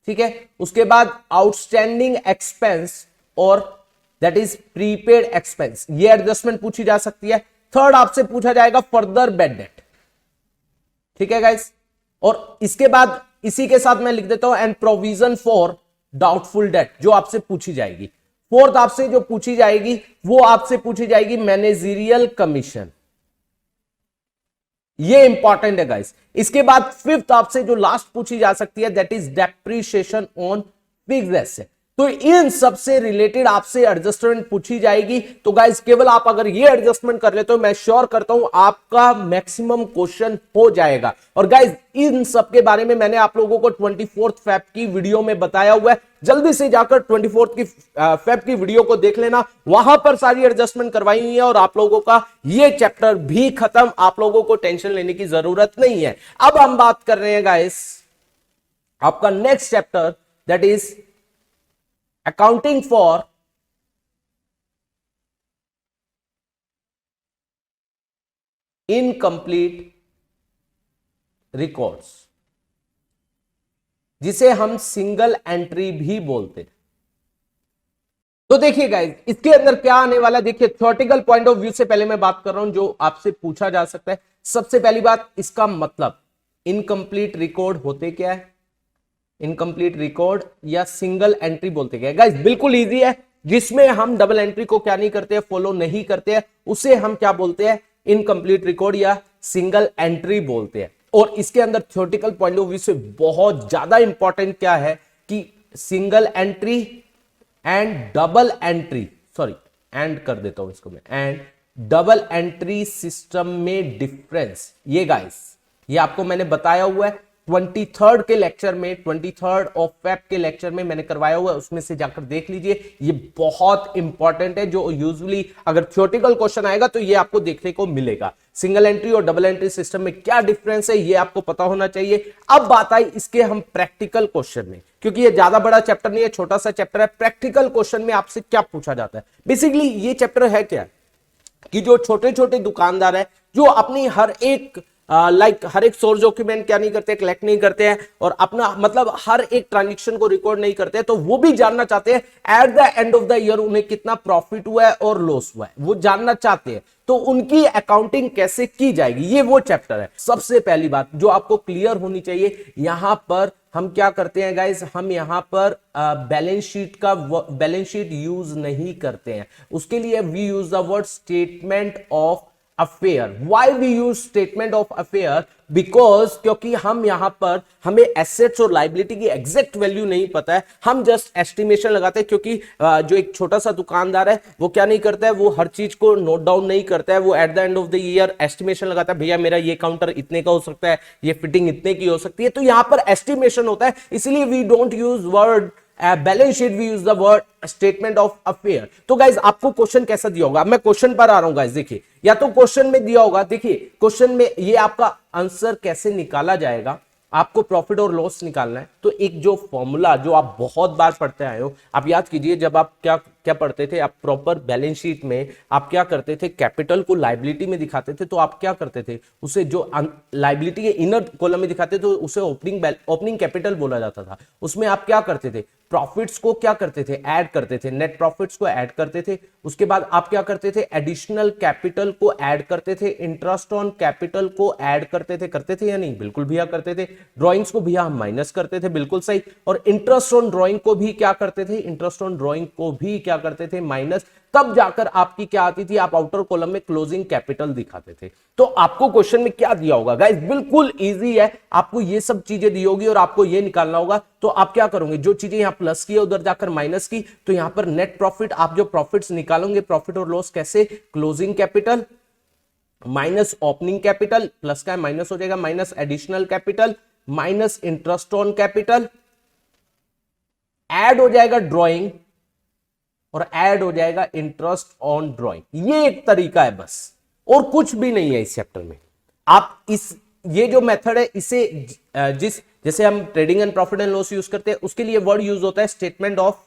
ठीक है। उसके बाद आउटस्टैंडिंग एक्सपेंस और दैट इज प्रीपेड एक्सपेंस, ये एडजस्टमेंट पूछी जा सकती है। थर्ड आपसे पूछा जाएगा फर्दर बैड डेट, ठीक है गाइस। और इसके बाद इसी के साथ मैं लिख देता हूं and provision for doubtful debt, जो आपसे पूछी जाएगी। फोर्थ आपसे जो पूछी जाएगी वो आपसे पूछी जाएगी मैनेजरियल कमीशन, ये इंपॉर्टेंट है गाइस। इसके बाद फिफ्थ आपसे जो लास्ट पूछी जा सकती है that is depreciation on fixed asset. तो इन सब से रिलेटेड आपसे एडजस्टमेंट पूछी जाएगी। तो गाइस केवल आप अगर ये एडजस्टमेंट कर लेते हो, मैं श्योर करता हूं आपका मैक्सिमम क्वेश्चन हो जाएगा। और गाइस इन सब के बारे में मैंने आप लोगों को 24th फेब की वीडियो में बताया हुआ है। जल्दी से जाकर 24th की फेब की वीडियो को देख लेना, वहां पर सारी एडजस्टमेंट करवाई हुई है और आप लोगों का ये चैप्टर भी खत्म। आप लोगों को टेंशन लेने की जरूरत नहीं है। अब हम बात कर रहे हैं गाइस आपका next chapter that is accounting for incomplete records, जिसे हम सिंगल एंट्री भी बोलते हैं। तो देखिए गाइस इसके अंदर क्या आने वाला है, देखिए थ्योरेटिकल पॉइंट ऑफ व्यू से पहले मैं बात कर रहा हूं जो आपसे पूछा जा सकता है। सबसे पहली बात, इसका मतलब इनकंप्लीट रिकॉर्ड होते क्या है, इनकंप्लीट रिकॉर्ड या सिंगल एंट्री बोलते क्या है। गाइस बिल्कुल इजी है, जिसमें हम डबल एंट्री को क्या नहीं करते हैं, फॉलो नहीं करते हैं, उसे हम क्या बोलते हैं, इनकंप्लीट रिकॉर्ड या सिंगल एंट्री बोलते हैं। और इसके अंदर थ्योरेटिकल पॉइंट ऑफ व्यू से बहुत ज्यादा इंपॉर्टेंट क्या है कि single entry and double entry, sorry and कर देता हूं इसको मैं, एंड डबल एंट्री सिस्टम में डिफरेंस। ये गाइस ये आपको मैंने बताया हुआ है 23rd के लेक्चर में, 23rd ऑफ फेब के लेक्चर में मैंने करवाया हुआ है, उसमें से जाकर देख लीजिए। ये बहुत इंपॉर्टेंट है, जो यूजुअली अगर थ्योरेटिकल क्वेश्चन आएगा तो ये आपको देखने को मिलेगा। सिंगल एंट्री और डबल एंट्री सिस्टम में क्या डिफरेंस है ये आपको पता होना चाहिए। अब बात आई इसके हम प्रैक्टिकल क्वेश्चन में, क्योंकि ये ज्यादा बड़ा चैप्टर नहीं है, छोटा सा चैप्टर है। प्रैक्टिकल क्वेश्चन में आपसे क्या पूछा जाता है, बेसिकली ये चैप्टर है क्या कि जो छोटे छोटे दुकानदार है जो अपनी हर एक लाइक हर एक सोर्स डॉक्यूमेंट क्या नहीं करते, कलेक्ट नहीं करते हैं और अपना मतलब हर एक ट्रांजेक्शन को रिकॉर्ड नहीं करते हैं, तो वो भी जानना चाहते हैं at the end of the year उन्हें कितना प्रॉफिट हुआ है और लॉस हुआ है, वो जानना चाहते हैं। तो उनकी अकाउंटिंग कैसे की जाएगी, ये वो चैप्टर है। सबसे पहली बात जो आपको क्लियर होनी चाहिए, यहां पर हम क्या करते हैं गाइस, हम यहां पर बैलेंस शीट यूज नहीं करते हैं। उसके लिए we use the word statement of affair. Why we use statement of affair? Because क्योंकि हम यहां पर हमें एसेट्स और लाइबिलिटी की एग्जैक्ट वैल्यू नहीं पता है, हम जस्ट एस्टिमेशन लगाते हैं। क्योंकि जो एक छोटा सा दुकानदार है वो क्या नहीं करता है, वो हर चीज को नोट डाउन नहीं करता है, वो at the end of the year estimation लगाता है, भैया मेरा ये काउंटर इतने का हो सकता है, ये फिटिंग इतने की हो सकती है। तो यहां पर एस्टिमेशन होता है, इसलिए we don't use word balance sheet, we use the word statement of affair. तो गाइज आपको क्वेश्चन कैसा दिया होगा, मैं क्वेश्चन पर आ रहा हूं गाइज। देखिए या तो क्वेश्चन में दिया होगा, देखिए क्वेश्चन में ये आपका आंसर कैसे निकाला जाएगा, आपको प्रॉफिट और लॉस निकालना है। तो एक जो फॉर्मूला जो आप बहुत बार पढ़ते आए हो, आप याद कीजिए जब आप क्या क्या पढ़ते थे, आप प्रॉपर बैलेंस शीट में आप क्या करते थे, कैपिटल को लायबिलिटी में दिखाते थे, तो आप क्या करते थे, उसे जो लायबिलिटी के इनर कॉलम में दिखाते थे तो उसे ओपनिंग कैपिटल बोला जाता था। उसमें आप क्या करते थे, प्रॉफिट्स को क्या करते थे, ऐड करते थे, नेट प्रॉफिट्स को ऐड करते थे। उसके बाद आप क्या करते थे, एडिशनल कैपिटल को ऐड करते थे, इंटरेस्ट ऑन कैपिटल को ऐड करते थे या नहीं, बिल्कुल भैया करते थे। ड्राइंग्स को भैया हम माइनस करते थे, बिल्कुल सही। और इंटरेस्ट ऑन ड्राइंग को भी क्या करते थे, इंटरेस्ट ऑन ड्राइंग को भी क्या करते थे, माइनस। तब जाकर आपकी क्या आती थी, आप आउटर कॉलम में क्लोजिंग कैपिटल दिखाते थे। तो आपको क्वेश्चन में क्या दिया होगा गाइस, बिल्कुल इजी है, आपको ये सब चीजें दी होगी और आपको ये निकालना होगा। तो आप क्या करोगे, जो चीजें यहां प्लस की है उधर जाकर माइनस की, तो यहां पर नेट प्रॉफिट, आप जो प्रॉफिट्स निकालोगे, प्रॉफिट और लॉस कैसे, closing capital minus opening capital, plus का है माइनस हो जाएगा, minus additional capital minus interest on capital, add हो जाएगा ड्रॉइंग और ऐड हो जाएगा इंटरेस्ट ऑन ड्रॉइंग। ये एक तरीका है बस, और कुछ भी नहीं है इस चैप्टर में। आप ये जो मेथड है इसे जैसे हम trading and profit and loss use करते हैं, उसके लिए वर्ड यूज होता है statement of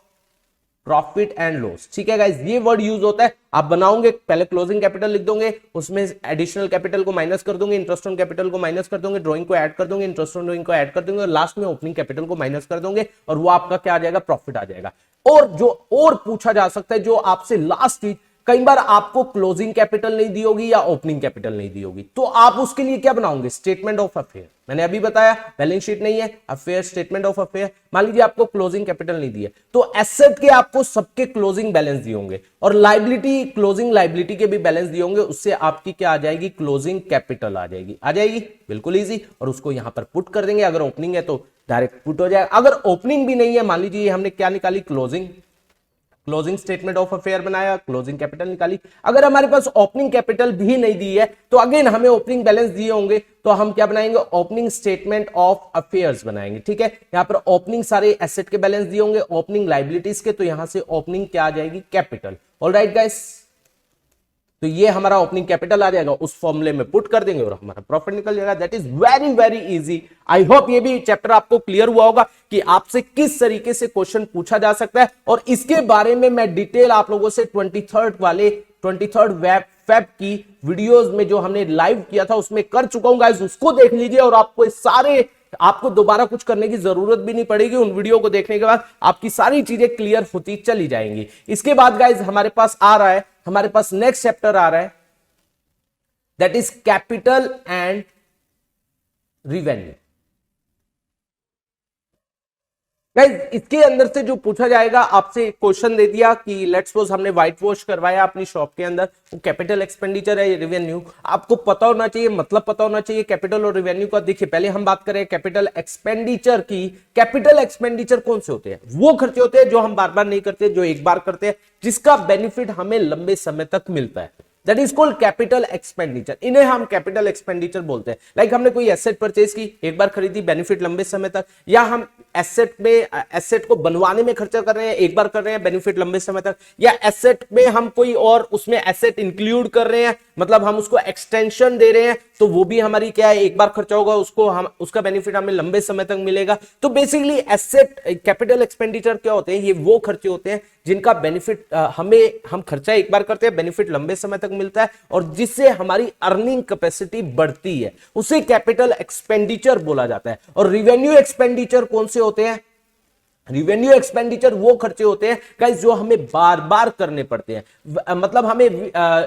profit and loss. ठीक है गाइस, ये वर्ड यूज होता है। आप बनाओगे, पहले क्लोजिंग कैपिटल लिख दोगे, उसमें एडिशनल कैपिटल को माइनस कर दोगे, इंटरेस्ट ऑन कैपिटल को माइनस कर दोगे, ड्राइंग को ऐड कर दोगे, इंटरेस्ट ऑन ड्राइंग को ऐड कर दोगे और लास्ट में ओपनिंग कैपिटल को माइनस कर दोगे और वो आपका क्या आ जाएगा, प्रॉफिट आ जाएगा। और जो और पूछा जा सकता है, जो आपसे लास्ट चीज, कई बार आपको क्लोजिंग कैपिटल नहीं दी होगी या ओपनिंग कैपिटल नहीं दी होगी, तो आप उसके लिए क्या बनाओगे, स्टेटमेंट ऑफ अफेयर। मैंने अभी बताया बैलेंस शीट नहीं है, अफेयर, स्टेटमेंट ऑफ अफेयर। मान लीजिए आपको क्लोजिंग कैपिटल नहीं दिया, तो एसेट के आपको सबके क्लोजिंग बैलेंस दिए होंगे और लायबिलिटी, क्लोजिंग लायबिलिटी के भी बैलेंस दिए होंगे, उससे आपकी क्या आ जाएगी, क्लोजिंग कैपिटल आ जाएगी। आ जाएगी, बिल्कुल इजी। और उसको यहां पर पुट कर देंगे, अगर ओपनिंग है तो डायरेक्ट पुट हो जाएगा। अगर ओपनिंग भी नहीं है, मान लीजिए हमने क्या निकाली, क्लोजिंग स्टेटमेंट ऑफ अफेयर बनाया, क्लोजिंग कैपिटल निकाली। अगर हमारे पास ओपनिंग कैपिटल भी नहीं दी है, तो अगेन हमें ओपनिंग बैलेंस दिए होंगे, तो हम क्या बनाएंगे, ओपनिंग स्टेटमेंट ऑफ अफेयर्स बनाएंगे। ठीक है, यहां पर ओपनिंग सारे एसेट के बैलेंस दिए होंगे, ओपनिंग लायबिलिटीज के, तो यहां से ओपनिंग क्या आ जाएगी, कैपिटल। ऑलराइट गाइस, तो ये हमारा ओपनिंग कैपिटल आ जाएगा, उस फॉर्मूले में पुट कर देंगे और हमारा प्रॉफिट निकल जाएगा। That is very very easy. I hope ये भी चैप्टर आपको क्लियर हुआ होगा कि आपसे किस तरीके से क्वेश्चन पूछा जा सकता है, और इसके बारे में मैं डिटेल आप लोगों से 23rd फेब की वीडियोस में जो हमने लाइव किया था उसमें कर चुका हूं गाइस, उसको देख लीजिए और आपको दोबारा कुछ करने की जरूरत भी नहीं पड़ेगी। उन वीडियो को देखने के बाद आपकी सारी चीजें क्लियर होती चली जाएंगी। इसके बाद गाइस हमारे पास नेक्स्ट चैप्टर आ रहा है, that is capital and revenue. Guys इसके अंदर से जो पूछा जाएगा, आपसे क्वेश्चन दे दिया कि लेट्स सपोज हमने व्हाइट वॉश करवाया अपनी शॉप के अंदर, वो कैपिटल एक्सपेंडिचर है, रिवेन्यू। आपको पता होना चाहिए, मतलब पता होना चाहिए कैपिटल और रिवेन्यू का। देखिए पहले हम बात करें कैपिटल एक्सपेंडिचर की। कैपिटल एक्सपेंडिचर कौन से होते हैं, वो खर्चे होते हैं जो हम बार बार नहीं करते, जो एक बार करते हैं, जिसका बेनिफिट हमें लंबे समय तक मिलता है। That is called capital expenditure. इन्हें हम कैपिटल एक्सपेंडिचर बोलते हैं। लाइक हमने कोई एसेट परचेज की, एक बार खरीदी, बेनिफिट लंबे समय तक, या हम एसेट को बनवाने में खर्चा कर रहे हैं, एक बार कर रहे हैं, बेनिफिट लंबे समय तक, या एसेट में हम कोई और उसमें एसेट इंक्लूड कर रहे हैं, मतलब हम उसको एक्सटेंशन दे रहे हैं, तो वो भी हमारी क्या है, एक बार खर्चा होगा, उसका बेनिफिट हमें लंबे समय तक मिलेगा। तो बेसिकली एसेट कैपिटल एक्सपेंडिचर क्या होते हैं, ये वो खर्चे होते हैं जिनका बेनिफिट हम खर्चा एक बार करते हैं, बेनिफिट लंबे समय तक मिलता है और जिससे हमारी अर्निंग कैपेसिटी बढ़ती है, उसे कैपिटल एक्सपेंडिचर बोला जाता है। और रिवेन्यू एक्सपेंडिचर कौन से होते हैं? रिवेन्यू एक्सपेंडिचर वो खर्चे होते हैं गाइस जो हमें बार बार करने पड़ते हैं, मतलब हमें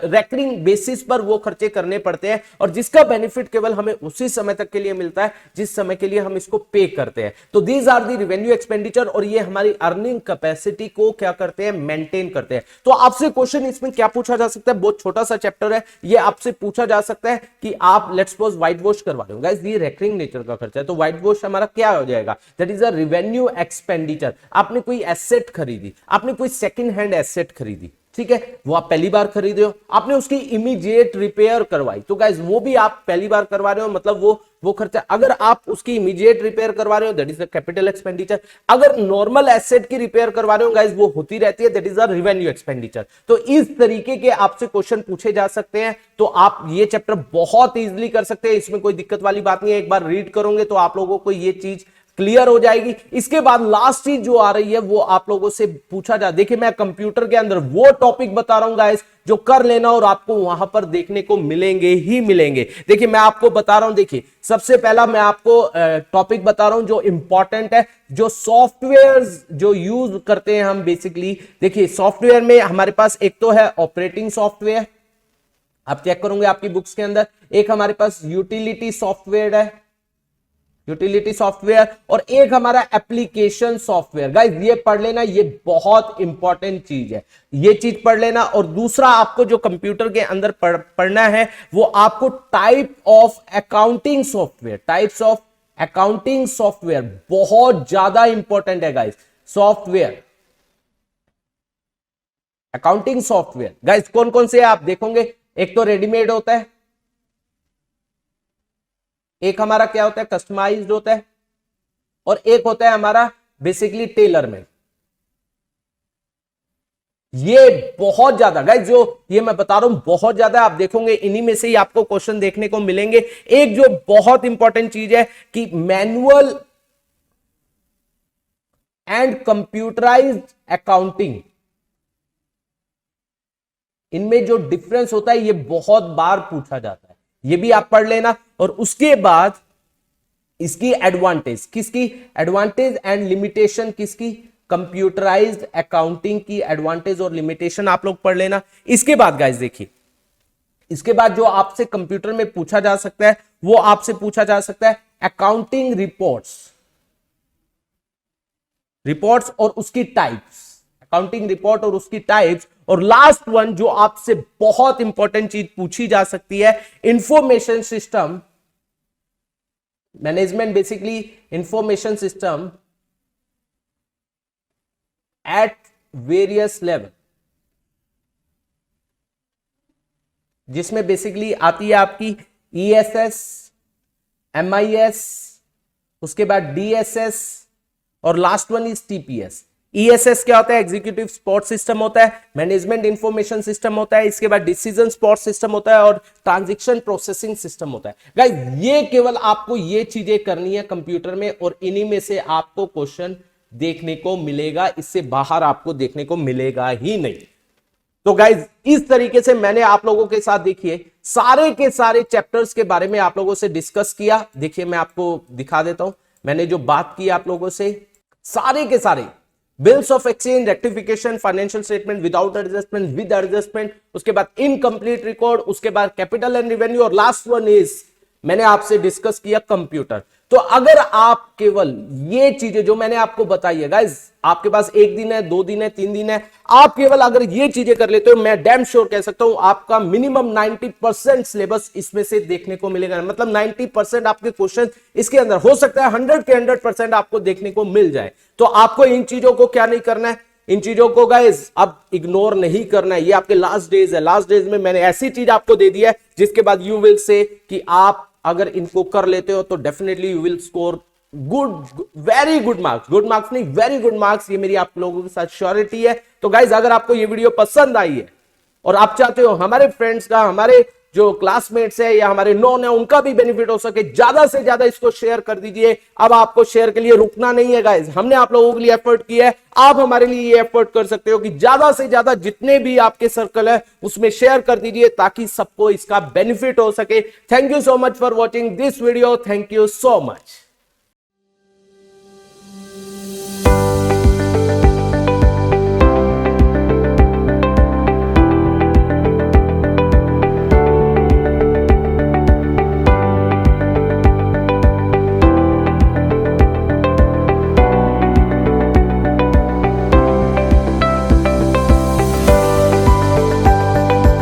रेकरिंग बेसिस पर वो खर्चे करने पड़ते हैं और जिसका बेनिफिट केवल हमें उसी समय तक के लिए मिलता है जिस समय के लिए हम इसको पे करते हैं। तो these are the revenue expenditure और ये हमारी अर्निंग कैपेसिटी को क्या करते हैं? मेंटेन करते हैं। तो आपसे क्वेश्चन इसमें क्या पूछा जा सकता है? बहुत छोटा सा चैप्टर है, ये आपसे पूछा जा सकता है कि आप लेट्स सपोज व्हाइट वॉश करवा रहे हो गाइस, ये रेकरिंग नेचर का खर्चा है, तो व्हाइट वॉश हमारा क्या हो जाएगा? That is a revenue expenditure. आपने कोई एसेट खरीदी, आपने कोई सेकंड हैंड एसेट खरीदी, ठीक है, वो आप पहली बार खरीदे हो, आपने उसकी इमीडिएट रिपेयर करवाई, तो गाइस वो भी आप पहली बार करवा रहे हो, मतलब वो खर्चा। अगर आप उसकी इमीडिएट रिपेयर करवा रहे हो that is the capital expenditure. अगर नॉर्मल एसेट की रिपेयर करवा रहे हो गाइस, वो होती रहती है, that is the revenue expenditure. तो इस तरीके के आपसे क्वेश्चन पूछे जा सकते हैं, तो आप ये चैप्टर बहुत इजीली कर सकते हैं, इसमें कोई दिक्कत वाली बात नहीं है। एक बार रीड करोगे तो आप लोगों को ये चीज क्लियर हो जाएगी। इसके बाद लास्ट चीज जो आ रही है वो आप लोगों से पूछा जा, देखिए मैं कंप्यूटर के अंदर वो टॉपिक बता रहा हूं गाइस जो कर लेना और आपको वहां पर देखने को मिलेंगे ही मिलेंगे। देखिए मैं आपको बता रहा हूं, देखिए सबसे पहला मैं आपको टॉपिक बता रहा हूं जो इंपॉर्टेंट है, जो सॉफ्टवेयर जो यूज करते हैं हम बेसिकली। देखिए सॉफ्टवेयर में हमारे पास एक तो है ऑपरेटिंग सॉफ्टवेयर, आप चेक करोगे आपकी बुक्स के अंदर, एक हमारे पास यूटिलिटी सॉफ्टवेयर है, यूटिलिटी सॉफ्टवेयर, और एक हमारा एप्लीकेशन सॉफ्टवेयर। गाइस ये पढ़ लेना, ये बहुत इंपॉर्टेंट चीज है, ये चीज पढ़ लेना। और दूसरा आपको जो कंप्यूटर के अंदर पढ़ना है वो आपको type of accounting software, types of accounting software बहुत ज्यादा इंपॉर्टेंट है guys. Software, accounting software guys कौन कौन से आप देखोगे, एक तो रेडीमेड होता है, एक हमारा क्या होता है कस्टमाइज्ड होता है, और एक होता है हमारा बेसिकली टेलर मेड। ये बहुत ज्यादा गाइस, जो ये मैं बता रहा हूं बहुत ज्यादा आप देखोगे, इन्हीं में से ही आपको क्वेश्चन देखने को मिलेंगे। एक जो बहुत इंपॉर्टेंट चीज है कि मैनुअल एंड कंप्यूटराइज्ड अकाउंटिंग, इनमें जो डिफरेंस होता है ये बहुत बार पूछा जाता है, ये भी आप पढ़ लेना। और उसके बाद इसकी एडवांटेज, किसकी एडवांटेज एंड लिमिटेशन, किसकी कंप्यूटराइज्ड अकाउंटिंग की एडवांटेज और लिमिटेशन आप लोग पढ़ लेना। इसके बाद गाइस देखिए, इसके बाद जो आपसे कंप्यूटर में पूछा जा सकता है वो आपसे पूछा जा सकता है अकाउंटिंग रिपोर्ट्स, रिपोर्ट्स और उसकी टाइप्स, अकाउंटिंग रिपोर्ट और उसकी टाइप्स। और लास्ट वन जो आपसे बहुत इंपॉर्टेंट चीज पूछी जा सकती है, information system management, basically information system at various level, जिसमें बेसिकली आती है आपकी ईएसएस, एमआईएस, उसके बाद डीएसएस और last one is TPS. ESS क्या होता है? एग्जीक्यूटिव सपोर्ट सिस्टम होता है, मैनेजमेंट इंफॉर्मेशन सिस्टम होता है, इसके बाद डिसीजन सपोर्ट सिस्टम होता है और ट्रांजैक्शन प्रोसेसिंग सिस्टम होता है। गाइस ये केवल आपको ये चीजें करनी है कंप्यूटर में और इन्हीं में से आपको क्वेश्चन देखने को मिलेगा, इससे बाहर आपको देखने को मिलेगा ही नहीं। तो गाइज इस तरीके से मैंने आप लोगों के साथ देखिए सारे के सारे चैप्टर्स के बारे में आप लोगों से डिस्कस किया। देखिए मैं आपको दिखा देता हूं, मैंने जो बात की आप लोगों से, सारे के सारे bills of exchange, rectification, financial statement without adjustment, with adjustment, उसके बाद इनकंप्लीट रिकॉर्ड, उसके बाद कैपिटल एंड रेवेन्यू और लास्ट वन इज मैंने आपसे डिस्कस किया कंप्यूटर। तो अगर आप केवल ये चीजें जो मैंने आपको बताई है गाइज, आपके पास एक दिन है, 2 दिन है, 3 दिन है, आप केवल अगर ये चीजें कर लेते हो, मैं डैम श्योर कह सकता हूं आपका मिनिमम 90% सिलेबस इसमें से देखने को मिलेगा। मतलब 90% आपके क्वेश्चन इसके अंदर, हो सकता है 100 के 100% आपको देखने को मिल जाए। तो आपको इन चीजों को क्या नहीं करना है, इन चीजों को गाइज अब इग्नोर नहीं करना है। ये आपके लास्ट डेज है, लास्ट डेज में मैंने ऐसी चीज आपको दे दी है जिसके बाद यू विल से कि आप अगर इनको कर लेते हो तो definitely you will score good, very good marks, good marks नहीं वेरी गुड मार्क्स, ये मेरी आप लोगों के साथ श्योरिटी है। तो गाइज अगर आपको ये वीडियो पसंद आई है और आप चाहते हो हमारे फ्रेंड्स का, हमारे जो क्लासमेट्स है या हमारे नॉन है उनका भी बेनिफिट हो सके, ज्यादा से ज्यादा इसको शेयर कर दीजिए। अब आपको शेयर के लिए रुकना नहीं है गाइस, हमने आप लोगों के लिए एफर्ट किया है, आप हमारे लिए ये एफर्ट कर सकते हो कि ज्यादा से ज्यादा जितने भी आपके सर्कल है उसमें शेयर कर दीजिए ताकि सबको इसका बेनिफिट हो सके। Thank you so much for watching this video, thank you so much.